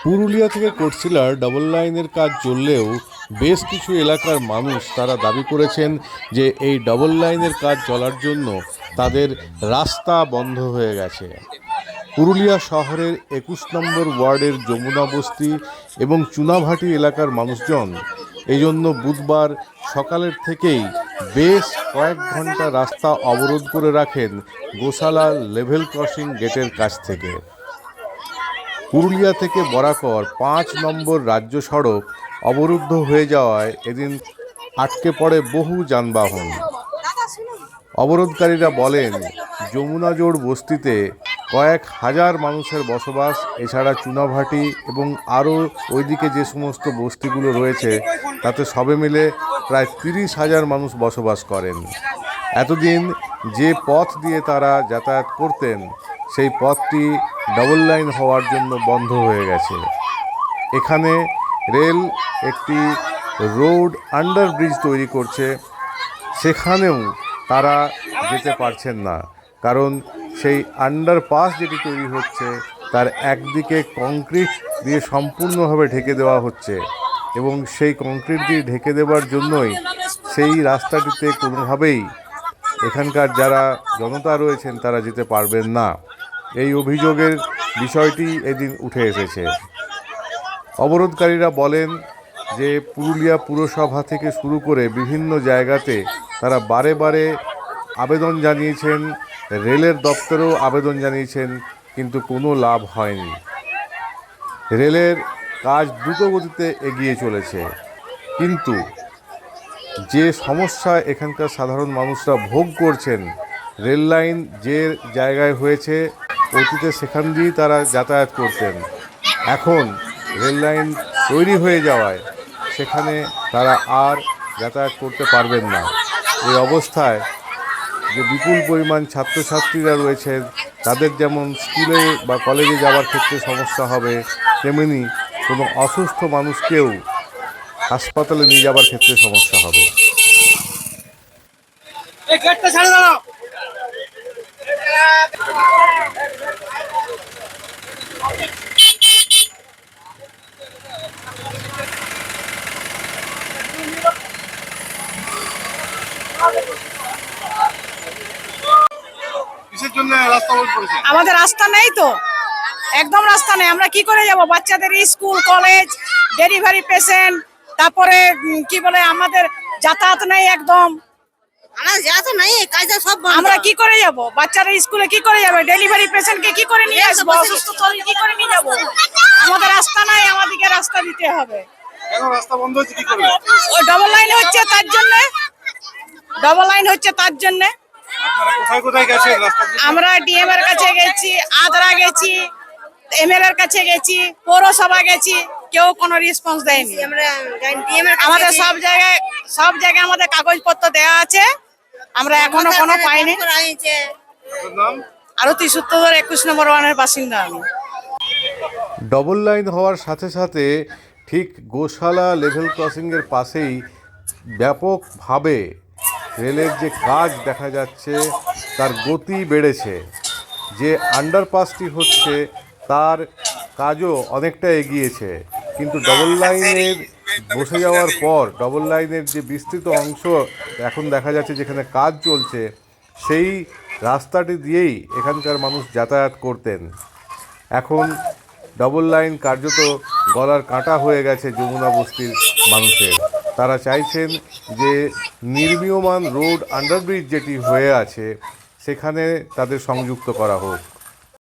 পুরুলিয়া থেকে কোটশিলার ডাবল লাইনের কাজ চললেও বেশ কিছু এলাকার মানুষ তারা দাবি করেছেন যে এই ডাবল লাইনের কাজ চলার জন্য তাদের রাস্তা বন্ধ হয়ে গেছে। পুরুলিয়া শহরের ২১ নম্বর ওয়ার্ডের যমুনা বস্তি এবং চুনাভাটি এলাকার মানুষজন এই জন্য বুধবার সকালের থেকেই বেশ কয়েক ঘন্টা রাস্তা অবরোধ করে রাখেন গোশালা লেভেল ক্রসিং গেটের কাছ থেকে। পুরুলিয়া থেকে বরাকর ৫ নম্বর রাজ্য সড়ক অবরুদ্ধ হয়ে যাওয়ায় এদিন আটকে পড়ে বহু যানবাহন। অবরোধকারীরা বলেন, যমুনাজোড় বস্তিতে কয়েক হাজার মানুষের বসবাস, এছাড়া চুনাভাটি এবং আরও ওইদিকে যে সমস্ত বস্তিগুলো রয়েছে তাতে সবে মিলে প্রায় ৩০,০০০ মানুষ বসবাস করেন। এতদিন যে পথ দিয়ে তারা যাতায়াত করতেন সেই পথটি ডাবল লাইন হওয়ার জন্য বন্ধ হয়ে গেছে। এখানে রেল একটি রোড আন্ডারব্রিজ তৈরি করছে, সেখানেও তারা যেতে পারছেন না, কারণ সেই আন্ডারপাস যেটি তৈরি হচ্ছে তার একদিকে কংক্রিট দিয়ে সম্পূর্ণভাবে ঢেকে দেওয়া হচ্ছে এবং সেই কংক্রিট দিয়ে ঢেকে দেওয়ার জন্যই সেই রাস্তাটিতে কোনোভাবেই এখানকার যারা জনতা রয়েছেন তারা যেতে পারবেন না। এই অভিযোগের বিষয়টি এদিন উঠে এসেছে। অবরোধকারীরা বলেন যে পুরুলিয়া পুরসভা থেকে শুরু করে বিভিন্ন জায়গাতে তারা বারে বারে আবেদন জানিয়েছেন, রেলের দপ্তরেও আবেদন জানিয়েছেন, কিন্তু কোনো লাভ হয়নি। রেলের কাজ দ্রুত গতিতে এগিয়ে চলেছে, কিন্তু যে সমস্যা এখানকার সাধারণ মানুষরা ভোগ করছেন, রেল লাইন যে জায়গায় হয়েছে অতীতে সেখান দিয়েই তারা যাতায়াত করতেন, এখন রেল লাইন তৈরি হয়ে যাওয়ায় সেখানে তারা আর যাতায়াত করতে পারবেন না। এই অবস্থায় যে বিপুল পরিমাণ ছাত্রছাত্রীরা রয়েছেন তাদের যেমন স্কুলে বা কলেজে যাওয়ার ক্ষেত্রে সমস্যা হবে, তেমনি কোনো অসুস্থ মানুষকেও হাসপাতালে নিয়ে যাওয়ার ক্ষেত্রে সমস্যা হবে। আমাদের রাস্তা নেই তো, একদম রাস্তা নেই। আমরা কি করে যাব? বাচ্চাদের স্কুল কলেজ, ডেলিভারি পেশেন্ট, তারপরে কি বলে আমাদের যাতায়াত নেই একদম। আমরা কি করে যাব? বাচ্চারা স্কুলে কি করে যাবে? ডেলিভারি পেশেন্টকে কি করে নিয়ে আসবো? অসুস্থ শরীর কি করে নিয়ে যাবো? আমাদের রাস্তা নাই, আমাদেরকে রাস্তা দিতে হবে। রাস্তা বন্ধ হচ্ছে কি করে? ওই ডাবল লাইন হচ্ছে তার জন্য, ডাবল লাইন হচ্ছে তার জন্য। কোথায় কোথায় গেছে রাস্তা? আমরা ডিএম এর কাছে গেছি, আদ্রা গেছি, এমএল এর কাছে গেছি, পৌরসভা গেছি, কেউ কোনো রেসপন্স দেয়নি। আমাদের সব জায়গায় আমাদের কাগজপত্র দেওয়া আছে, আমরা এখনো কোনো পাইনি। আরতি সূত্রধর ২১ নম্বর ওয়ার্ডের বাসিন্দা আমি। ডবল লাইন হওয়ার সাথে সাথে ঠিক গোশালা লেভেল ক্রসিংয়ের পাশেই ব্যাপকভাবে রেলের যে কাজ দেখা যাচ্ছে তার গতি বেড়েছে। যে আন্ডারপাসটি হচ্ছে তার কাজও অনেকটা এগিয়েছে, কিন্তু ডবল লাইনের বসে যাওয়ার পর ডবল লাইনের যে বিস্তৃত অংশ এখন দেখা যাচ্ছে যেখানে কাজ চলছে, সেই রাস্তাটি দিয়েই এখানকার মানুষ যাতায়াত করতেন। এখন ডবল লাইন কার্যত গলার কাঁটা হয়ে গেছে যমুনা বস্তির মানুষের। তারা চাইছেন যে নির্মীয়মান রোড আন্ডারব্রিজ যেটি হয়ে আছে সেখানে তাদের সংযুক্ত করা হোক।